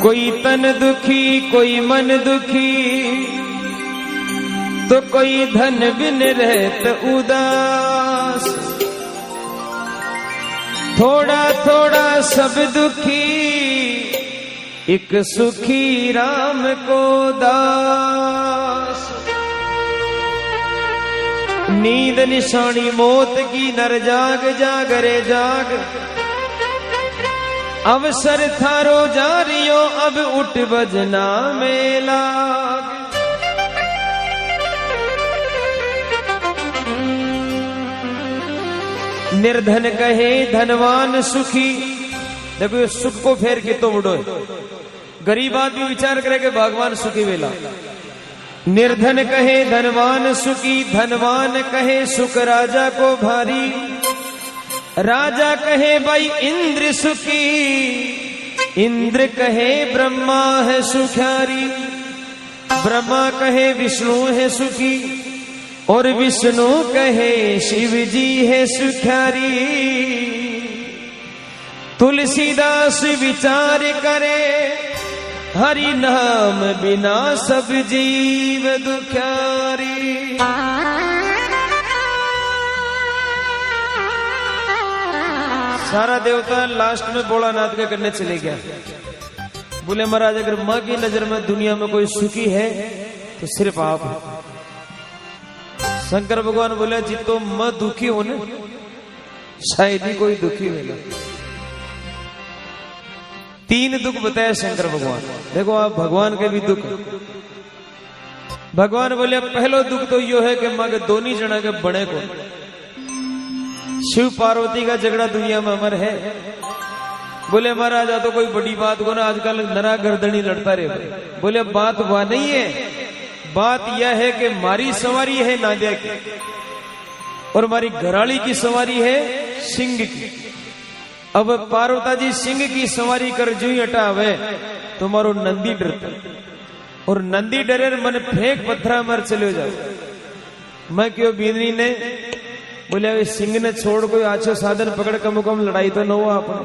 कोई तन दुखी कोई मन दुखी, तो कोई धन बिन रहत उदास। थोड़ा थोड़ा सब दुखी, एक सुखी राम को दास। नींद निशानी मौत की नर जाग जाग रे जाग, अवसर थारो जारियो अब उठ बजना में लाग। निर्धन कहे धनवान सुखी, देखो ये सुख को फेर के तो उड़ो। गरीब आदमी विचार करे कि भगवान सुखी वेला। निर्धन कहे धनवान सुखी, धनवान कहे सुख राजा को भारी। राजा कहे भाई इंद्र सुखी, इंद्र कहे ब्रह्मा है सुखारी। ब्रह्मा कहे विष्णु है सुखी, और विष्णु कहे शिव जी है सुखारी। तुलसीदास विचार करे, हरि नाम बिना सब जीव दुखारी। सारा देवता लास्ट में भोलानाथ के करने चले गया। बोले महाराज अगर माँ की नजर में दुनिया में कोई सुखी है तो सिर्फ आप। शंकर भगवान बोले जी तो मैं दुखी हूं ना, शायद ही कोई दुखी होगा। 3 दुख बताया शंकर भगवान। देखो आप भगवान के भी दुख। भगवान बोले पहलो दुख तो यो है कि मां के दोनों जना के बड़े को। शिव पार्वती का झगड़ा दुनिया में अमर है। बोले महाराज तो कोई बड़ी बात को ना, आजकल नरा गर्दनी लड़ता रहे। बोले बात वह नहीं है, बात यह है कि मारी सवारी है नादिया की, और हमारी घराली की सवारी है सिंह की। अब पार्वता जी सिंह की सवारी कर जो ही हटावे तो मारो नंदी डरता, और नंदी डरे मन फेंक पत्थरा मर चले जाओ। मैं क्यों बीननी ने बोले सिंह ने छोड़ कोई अच्छो साधन पकड़ कम कम लड़ाई तो न हुआ अपन,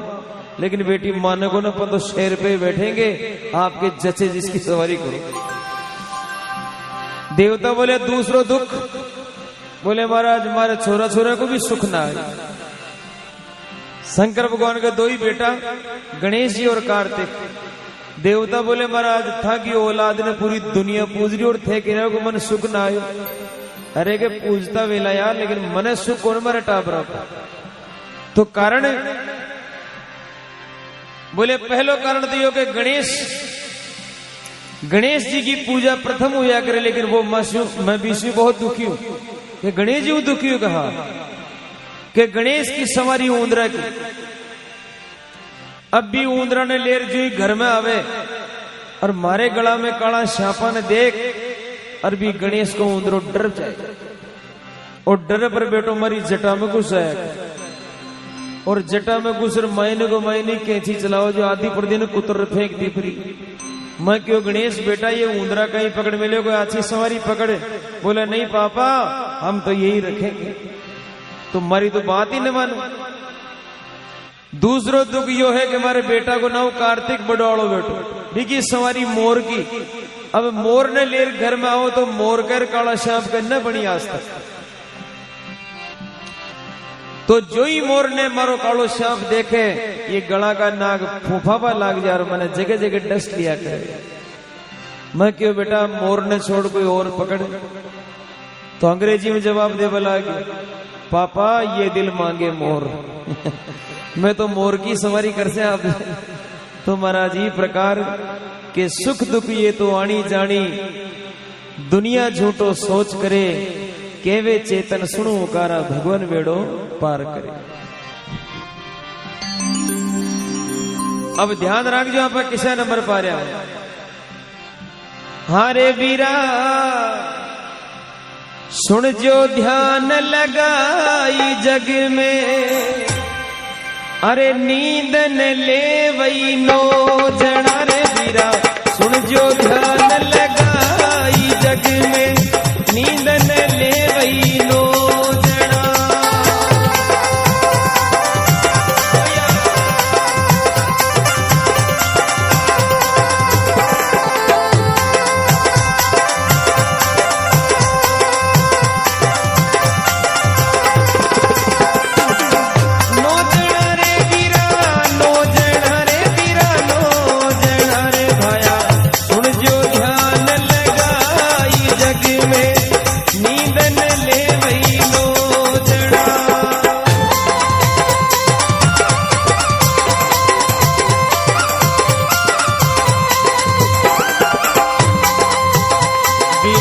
लेकिन बेटी माने को न तो शेर पे बैठेंगे, आपके जचे जिसकी सवारी करो। देवता बोले दूसरो दुख। बोले महाराज हमारे छोरा छोरा को भी सुख ना है। शंकर भगवान का 2 ही बेटा गणेश जी और कार्तिक। देवता बोले महाराज था कि औलाद ने पूरी दुनिया पूज रही और थे कि को मन सुख ना आयो। अरे के पूजता वेला यार, लेकिन मने सुख कौन मारे टाप रहा। तो कारण बोले पहलो कारण तो यो के गणेश जी की पूजा प्रथम हुआ करे, लेकिन वो मैं विष्णु बहुत दुखी हूं कि गणेश जी दुखी हूं। कहा कि गणेश की सवारी ऊंदरा की। अब भी ऊंदरा ने लेर जो घर में आवे और मारे गला में काला छापा ने देख, और भी गणेश को ऊंदरो डर जाए, और डर पर बेटो मारी जटा में घुस आया, और जटा में घुस मायने को मायने कैंची चलाओ जो आधी पर दिन कुतर फेंक दी फ्री। मैं क्यों गणेश बेटा ये ऊंदरा कहीं पकड़ मिले, कोई अच्छी सवारी पकड़। बोले नहीं पापा हम तो यही रखेंगे, तुम्हारी तो बात ही न मानो। दूसरो दुख यो है कि हमारे बेटा को ना कार्तिक बड़ौड़ो बेटो देखिए सवारी मोर की। अब मोर ने लेर घर में आओ तो मोर कर काला सांप करना बनी आज तक। तो जो ही मोर ने मारो कालो सांप देखे, ये गला का नाग फूफापा लाग जा, मैंने जगह जगह डस्ट लिया करे। मैं क्यों बेटा मोर ने छोड़ कोई और पकड़। तो अंग्रेजी में जवाब दे बोला पापा ये दिल मांगे मोर। मैं तो मोर की सवारी कर से आप। तो महाराज ही प्रकार के सुख दुख ये तो आनी जानी, दुनिया झूठो सोच करे, केवे चेतन सुनो कारा भगवान वेड़ो पार करे। अब ध्यान रख जो आप किसा नंबर पा रहा है। हारे वीरा सुन जो ध्यान लगाई जग में, अरे नींद न ले वही नो जड़ा। रे वीरा सुन जो ध्यान लगाई जग में, नींद न ले वही नो जड़ा।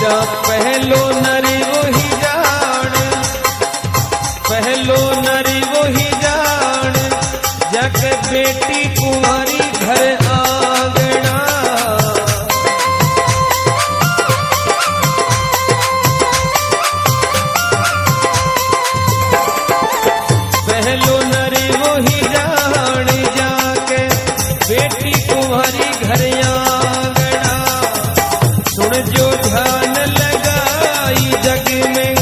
जा पहलो नरी वही जान, पहलो नरी वही जान, जाके बेटी कुंवारी घर आंगना। पहलो नरी वही जान, जाके बेटी कुंवारी घर आंगना। सुन जो ध्यान लगाई जग में,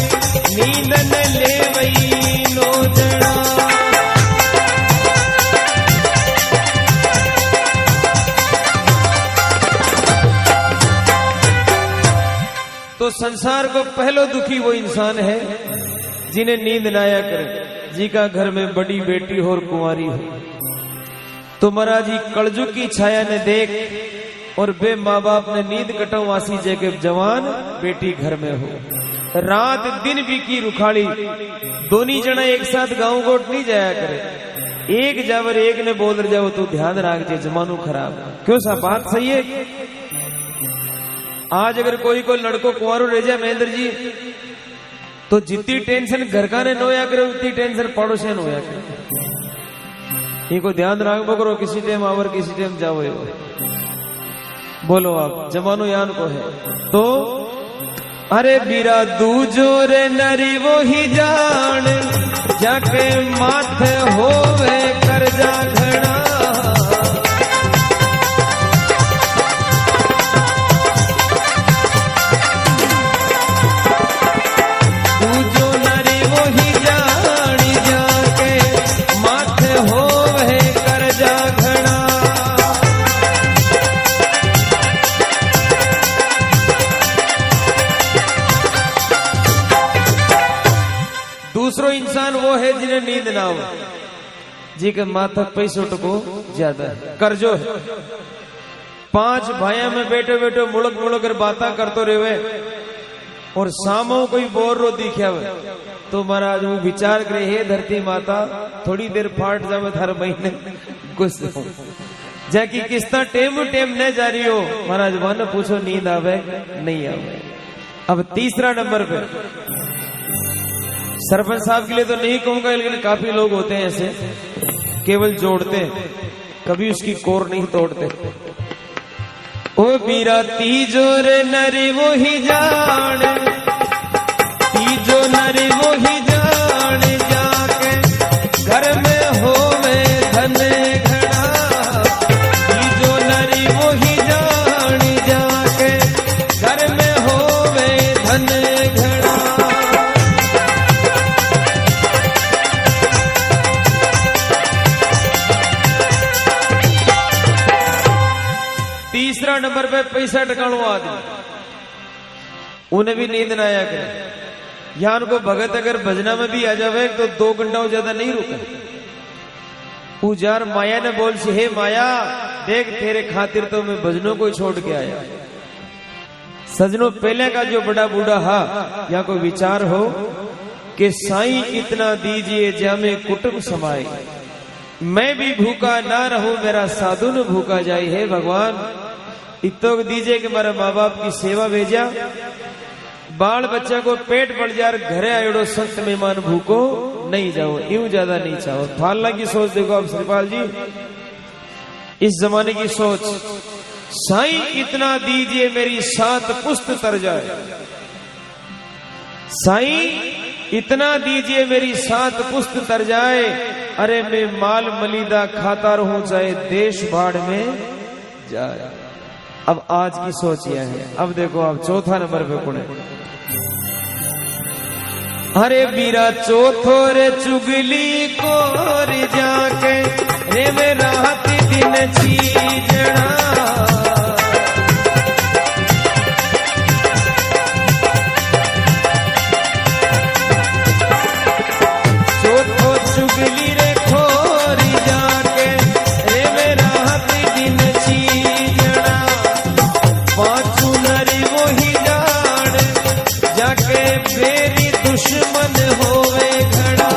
नींद न ले वही नो जना। तो संसार को पहलो दुखी वो इंसान है जिन्हें नींद न आया करे, जी का घर में बड़ी बेटी हो और कुंवारी हो। तो महाराज जी कलजुग की छाया ने देख और बे माँ बाप ने नींद कटाऊ आसी जगह जवान बेटी घर में हो। रात दिन भी की रुखाड़ी, दोनों जना एक साथ गांव गोट नहीं जाया करे। एक जावर एक ने बोल जाओ तो ध्यान रख जे जमानो खराब। क्यों सा बात सही है। आज अगर कोई लड़को कुंवारो रह जाए महेंद्र जी, तो जितनी टेंशन घर का ने नोया करे उतनी टेंशन पड़ोसी ने होया करे। इनको ध्यान रखो करो, किसी टाइम आवर किसी टाइम जाओ। बोलो आप जमानो यान को है। तो अरे बीरा दूजो रे नरी वो ही जान, जाके माथे होवे कर जा घड़ा। दूजो नरी वो ही जान, जाके माथे होवे कर जा घड़ा। दूसरो इंसान वो है जिन्हें नींद ना हो, जी के माथा पैसों को ज्यादा है, कर्जो है। 5 भाइयों में बैठे बैठे मुड़क मुड़क कर बातें करते रहे और सामो कोई बोर रो दिखा हुआ, तो महाराज वो विचार करे हे धरती माता थोड़ी देर फाट जावे थारे महीने कुछ जाकि किस्ता टेम टेम न जा रही हो। महाराज वन पूछो नींद आवे नहीं आवे। अब तीसरा नंबर पे सरपंच साहब के लिए तो नहीं कहूंगा, लेकिन काफी लोग होते हैं ऐसे केवल जोड़ते हैं, कभी उसकी कोर नहीं तोड़ते। ओ बीरा तीजो रे नरी वो ही जान, तीजो नरी वो ही जान, जाके घर में होवे धन घड़ा। तीजो नरी वो ही जान, जाके घर में होवे धन घड़ा। तीसरा नंबर पे पैसा टकाणु आदमी, उन्हें भी नींद ना आया करे। यहाँ उनको भगत अगर भजना में भी आ जावे तो 2 घंटा ज्यादा नहीं रुके। पूजार माया ने बोल सी, हे माया देख तेरे खातिर तो मैं भजनों को छोड़ के आया। सजनों पहले का जो बड़ा बूढ़ा हा, यहाँ को विचार हो कि साईं इतना दीजिए जामे कुटुंब समाए, मैं भी भूखा ना रहूं मेरा साधु न भूखा जाए। हे भगवान इतो दीजिए कि मेरे माँ बाप की सेवा भेजा, बाल बच्चा को पेट पड़ जा, घरे आयोड़ो संत मेहमान भूखो नहीं जाओ, यूं ज्यादा नहीं चाहो। फालना की सोच देखो अब श्रीपाल जी, इस जमाने की सोच। साईं इतना दीजिए मेरी 7 पुस्त तर जाए, साईं इतना दीजिए मेरी 7 पुस्त तर जाए। अरे मैं माल मलीदा खाता रहूं चाहे देश भाड़ में जाए। अब आज की सोच यह है। अब देखो आप चौथा नंबर पे कौन है। अरे बीरा चौथो रे चुगली कोर जाके रे में रात दिन चीजना। चौथो चुगली रे खोरी जाके रे में रात दिन चीजना। पांचू नरी वो ही जान जाके मेरी दुश्मन होवे घड़ा।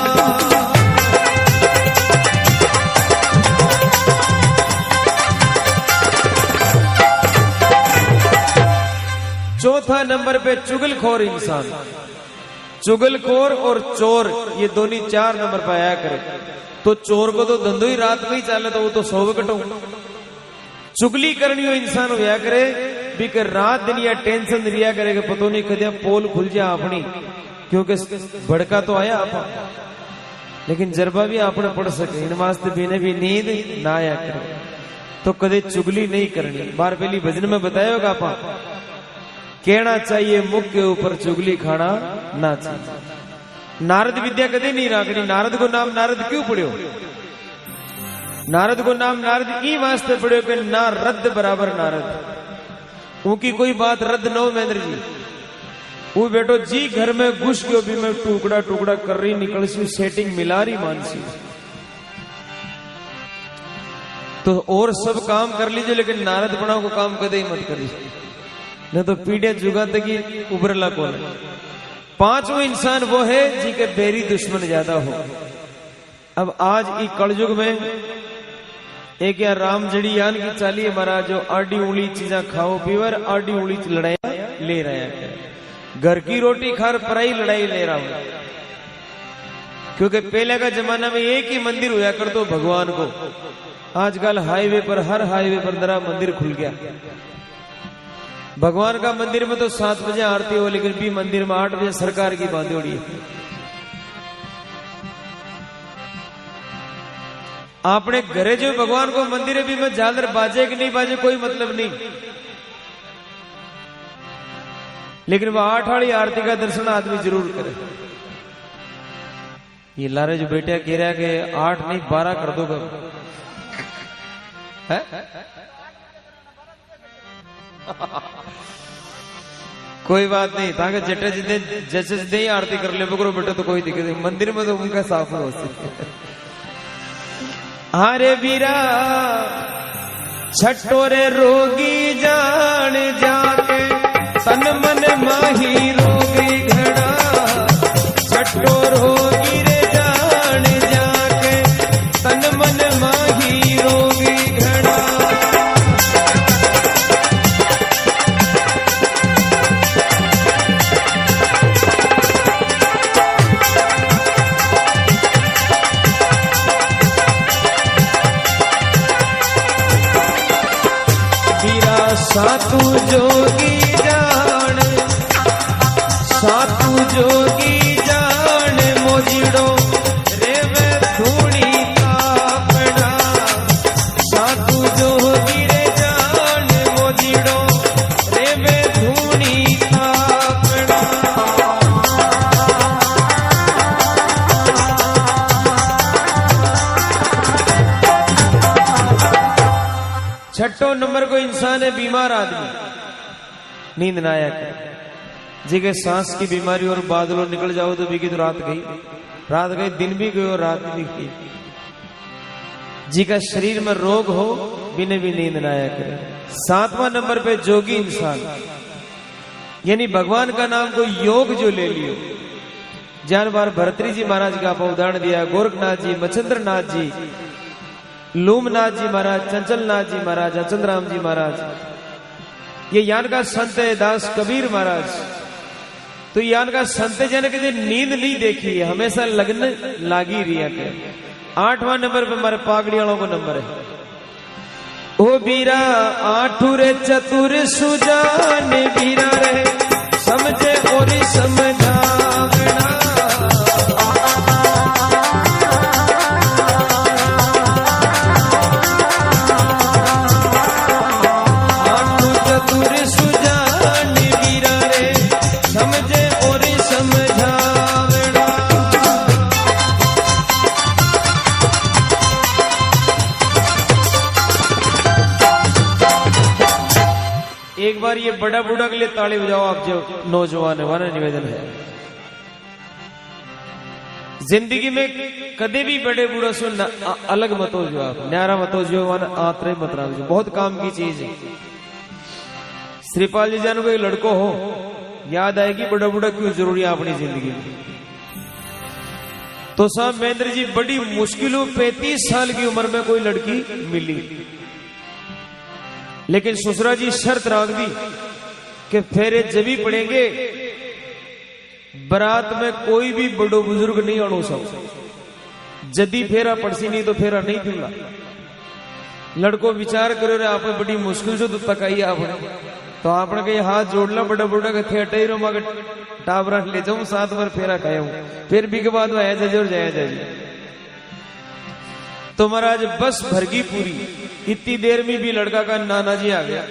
चौथा नंबर पे चुगलखोर इंसान। चुगलखोर और चोर ये दोनों 4 नंबर पर आया करे। तो चोर को तो धंधो ही रात में ही चाले तो वो तो 100 कटो। चुगली करनी हो इंसान होया करे भी कर रात दिन या टेंशन रिया करेगा पतो नहीं कदे पोल खुल जा अपनी, क्योंकि भड़का तो आया आप, लेकिन जरबा भी आपने पढ़ सके इन वास्ते बिने भी नींद ना आया करे तो कदे चुगली नहीं करनी। बार पहली भजन में बताया होगा आपा, कहना चाहिए मुख के ऊपर चुगली खाना ना चाहिए। नारद विद्या कदे नहीं राखनी। नारद को नाम नारद क्यों पढ़ो? नारद को नाम नारद ई वास्ते पढ़ो कि ना रद्द बराबर नारद। उनकी कोई बात रद्द न हो। महेंद्र जी वो बेटो जी घर में घुस गयो भी मैं टुकड़ा टुकड़ा कर रही निकल सी सेटिंग मिला रही मानसी तो और सब काम कर लीजिए, लेकिन नारद बना को काम कदे ही मत करिए, नहीं तो पीढ़िया जुगा तक ही उभरला कौन। 5वां इंसान वो है जी के बेरी दुश्मन ज्यादा हो। अब आज इस कलयुग में एक या राम जड़ी यान की चाली महाराज जो आडी उंगली चीजा खाओ पीवर आडी उंगली लड़ाई ले रहे हैं। घर की रोटी खार पराई लड़ाई ले रहा हूं, क्योंकि पहले का जमाना में एक ही मंदिर हुआ कर तो भगवान को। आजकल हाईवे पर हर हाईवे पर नया मंदिर खुल गया। भगवान का मंदिर में तो 7 बजे आरती हो, लेकिन भी मंदिर में 8 बजे सरकार की बांधी उड़ी है। आपने घरे जो भगवान को मंदिर है भी में झालर बाजे कि नहीं बाजे कोई मतलब नहीं, लेकिन वह 8 वाली आरती का दर्शन आदमी जरूर करे। ये लारे जो बेटिया कह रहा है कि 8 नहीं 12 कर दो है? कोई बात नहीं, ताकि जटे जितने जैसे जितने ही आरती कर ले बकरो बेटे तो कोई दिक्कत नहीं। मंदिर में तो उनका साफ हो सकता। अरे वीरा छठोरे रोगी जान जाके तन मन माही रोगी घड़ा। छठोर रोगी रे जान जाके तन मन माही रोगी घड़ा। सातू जोगी जान, सातू जोगी जान मोजिड़ो रे मैं धूणी तापड़ा। सातू जोगी रे जान मोजिड़ो रे मैं धूणी तापड़ा। छठो नंबर को इंसान है बीमार आदमी, नींद ना आया करे। जी के सांस की बीमारी और बादलों निकल जाओ तो भी की तो रात गई दिन भी गई और रात भी गई। जी का शरीर में रोग हो बिने भी नींद ना आया करे। 7वां नंबर पे जोगी इंसान, यानी भगवान का नाम को योग जो ले लियो। जान बार भरतरी जी महाराज का उदाहरण दिया, गोरखनाथ जी, मच्छिंद्र नाथ जी, लूमनाथ जी महाराज, चंचलनाथ जी महाराज, चंद्राम जी महाराज, ये यान का संत है दास कबीर महाराज। तो यान का संत जन के नींद नहीं देखी है, हमेशा लगन लागी रही है। 8वां नंबर पे हमारे पागड़ी वालों को नंबर है। ओ बीरा आठुरे चतुर सुजान बीरा रहे समझे और समझावना। एक बार ये बड़ा बूढ़ा के लिए ताली बजाओ आप जो नौजवान है, वाला निवेदन है। जिंदगी में कदे भी बड़े बूढ़ा से अलग मत हो जो, आप न्यारा मत हो जो, आत्रे मत रहो जो, बहुत काम की चीज है। श्रीपाल जी जान को एक लड़को हो याद आएगी बड़ा बूढ़ा क्यों जरूरी है अपनी जिंदगी में। तो साहब महेंद्र जी बड़ी मुश्किलों 35 साल की उम्र में कोई लड़की मिली, लेकिन ससुरा जी शर्त रख दी कि फेरे जब भी पड़ेंगे बारात में कोई भी बड़ो बुजुर्ग नहीं आनो सब जदी फेरा पड़सी नहीं तो फेरा नहीं दूंगा। लड़को विचार करो रे आप बड़ी मुश्किल से तो तकाई आपने तो आपने कहीं हाथ जोड़ना बड़ा बड़ा के थे अटई रो मगर टावरा ले जाऊं 7 बार फेरा खाया हूं फिर भी के बाद में आया जाए और जाया जाए। तो महाराज बस भरगी पूरी इतनी देर में भी लड़का का नाना जी आ गया।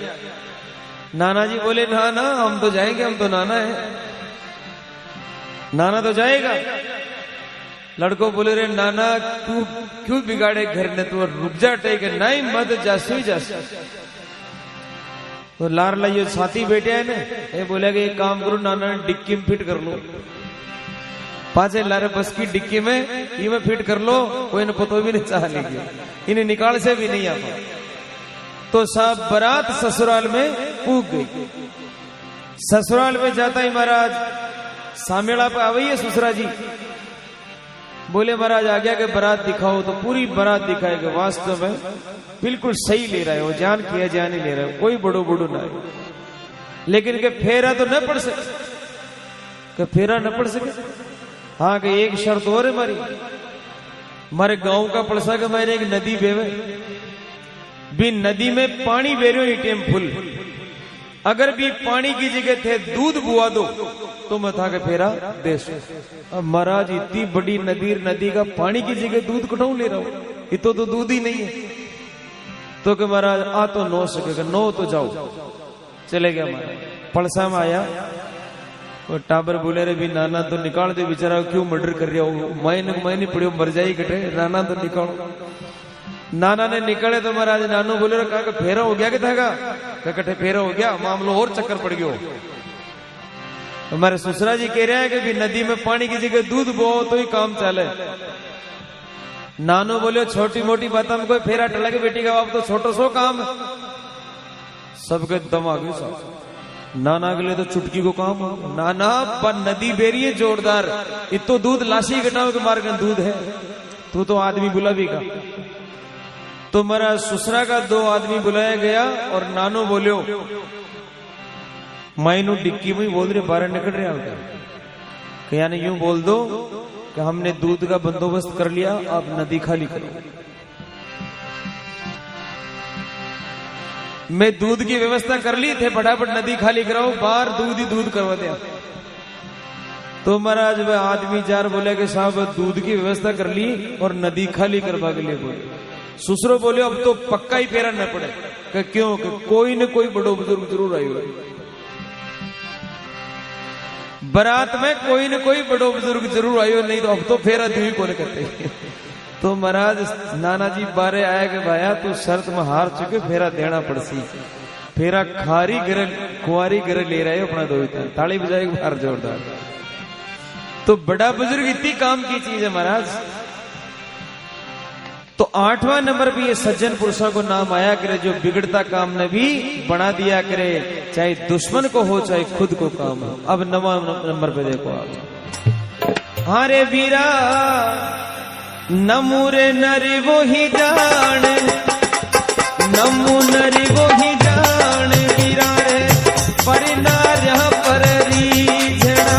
नाना जी बोले ना ना हम तो जाएंगे, हम तो नाना है, नाना तो जाएगा। लड़को बोले रे नाना तू क्यों बिगाड़े घर ने, तू रुक जा टेक नहीं मत जासू ही जासू। तो लार लाइयो साथी बेटे है ने ये बोले कि एक काम करो नाना डिक्की में फिट कर लो, पांचे लारे बस की डिक्की में ये में फिट कर लो, कोई ने पतो भी नहीं चाह लेगी, इन्हें निकाल से भी नहीं आता। तो साहब बारात ससुराल में पूग गई। ससुराल में जाता ही महाराज सामेड़ा पे आवई है ससुरा जी, बोले महाराज आ गया कि बारात दिखाओ। तो पूरी बारात दिखाएगा, वास्तव में बिल्कुल सही ले रहे हो, जान किया जान ही ले रहे हो, कोई बड़ो बड़ो ना है। लेकिन के फेरा तो न पड़ सके, के फेरा न पड़ सके। हाँ कि एक शर्त और है हमारी, हमारे गांव का पड़सा के मैंने एक नदी बेवे भी, नदी में पानी बेरो ही टेम फुल, अगर भी पानी की जगह थे दूध बुआ दो तो मैं था के फेरा देश। अब महाराज इतनी बड़ी नदी का पानी की जगह दूध कटाऊ ले रहा हूं, ये तो दूध ही नहीं है। तो कि महाराज आ तो नो सकेगा, नो तो जाओ। चले गया महाराज, पड़सा में आया वो टाबर बोले रे भी नाना तो निकाल दे बेचारा, क्यों मर्डर कर रहा हो, मैंने पड़ियो मर जाई कटे, नाना तो निकालो। नाना ने निकले तो महाराज नानू बोले कहा फेरा हो गया क्या कटे फेरा हो गया, मामलो और चक्कर पड़ गयो। हमारे ससुरा जी कह रहे हैं कि भी नदी में पानी की जगह दूध बो तो ही काम चले। नानू बोले छोटी मोटी बात में कोई फेरा टला के बेटी का बाप तो छोटो सो काम, सबके दम आ गए साहब। नाना के लिए तो चुटकी को काम, नाना पर नदी बेरी है जोरदार, इतो दूध लाशी घटाओ के मार के दूध है, तू तो आदमी बुला भी का। तो मेरा ससुरा का 2 आदमी बुलाया गया और नानो बोलियो माइनू डिक्की में बोल रहे 12 निकल रहे होगा, यानी यूं बोल दो कि हमने दूध का बंदोबस्त कर लिया, आप नदी खाली करो। मैं दूध की व्यवस्था कर ली थे, फटाफट नदी खाली कराओ, बाहर दूध ही दूध करवा दिया। तो महाराज वह आदमी 4 बोले कि साहब दूध की व्यवस्था कर ली और नदी खाली करवा के लिए बोले। ससुरो बोले अब तो पक्का ही फेरा न पड़े, कि क्यों कि कोई न कोई बड़ो बुजुर्ग जरूर आई हुआ, बारात में कोई न कोई बड़ो बुजुर्ग जरूर आयो, नहीं तो अब तो फेरा दी को करते। तो महाराज नाना जी बारे आया कि भाया तू शर्त में हार चुके, फेरा देना पड़सी, फेरा खारी गर कुआरी गर ले रहे हो अपना दो, ताली बजाएगी बाहर जोरदार। तो बड़ा बुजुर्ग इतनी काम की चीज है महाराज। तो 8वां नंबर पे ये सज्जन पुरुषों को नाम आया करे, जो बिगड़ता काम ने भी बना दिया करे, चाहे दुश्मन को हो चाहे खुद को काम हो। अब 9वां नंबर पे देखो आप, हारे वीरा नमू रे नरी वो ही जान, नमू नरी वो ही जान, वीरा रे पर नार्या पर रीझना,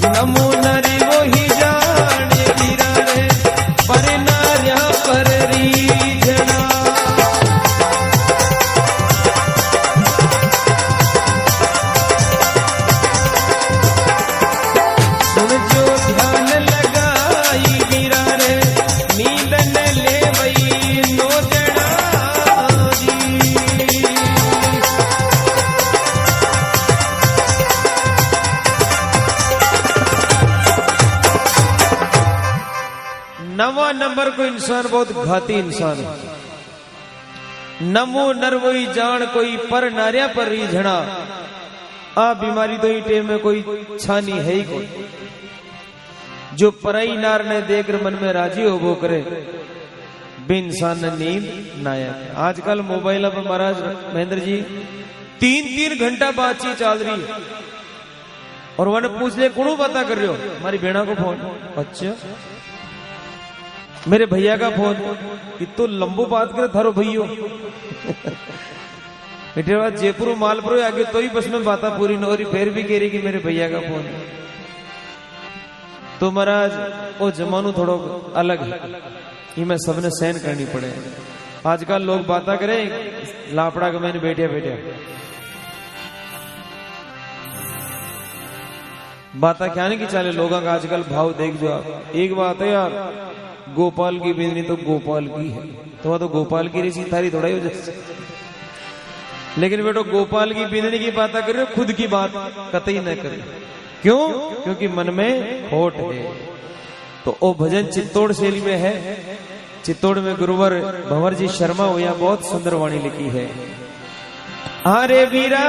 नमू नरी वो ही जान, वीरा रे पर नार्या पर रीझना। सुन जो ध्यान लगाई वीरा रे, नींद न ले वही नो जड़ा जी। 9वां नंबर को इंसान बहुत घाती इंसान है। नमो नरवोई जान कोई पर नार्या पर रीझना, आ बीमारी तो ही टेम में कोई छानी है ही कोई, जो पराई नार ने देखकर मन में राजी हो वो करे, बे इंसान ने नींद ना आया। आजकल मोबाइल पर महाराज महेंद्र जी 3-3 घंटा बातचीत चल रही है, और वन पूछ ले कौन पता कर रहे हो, हमारी बेड़ा को फोन, अच्छा मेरे भैया का फोन, इतो लंबो बात करे थारो भैयो। इतने बाद जयपुर मालपुर आगे तो ही बस में बात पूरी न हो रही, फिर भी कह रही कि मेरे भैया का फोन है। तो महाराज वो जमानो थोड़ो अलग है, ये मैं सबने सहन करनी पड़े। आजकल लोग बातें करें लापड़ा के मैंने बैठे बैठे बातें क्या नहीं कि चले लोगों का आजकल भाव देख जो आप। एक बात है यार, गोपाल की बिजनी तो गोपाल की है, तो वह तो गोपाल की रही थारी थोड़ा ही हो जाए। लेकिन बेटो गोपाल की बिजनी की बात कर रहे हो, खुद की बात कतई न करे। क्यों? क्योंकि मन में खोट है। तो ओ भजन चित्तौड़ शैली में है। चित्तौड़ में गुरुवर भंवर जी शर्मा हुआ बहुत सुंदर वाणी लिखी है। अरे वीरा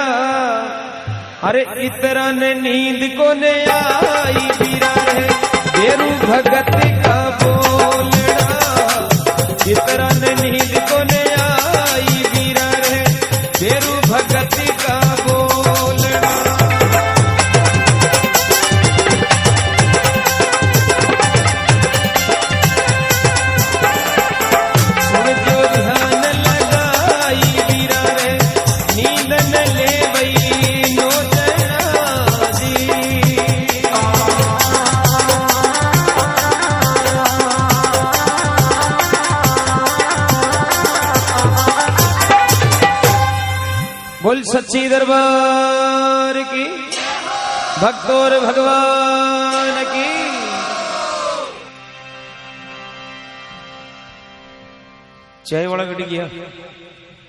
अरे इतरा ने नींद को ने आई वीरा रे बेरू भगत का बोलना, इतरा ने नींद को ने आई वीरा रे बेरू भगत का बोलना। सुन जो ध्यान लगाई वीरा रे नींद न ले वही नोचना जी। बोल सच्ची दरबार की, भक्तों और भगवान की। चाय वाला गड्डी किया,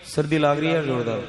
सर्दी लाग रही है जोरदार।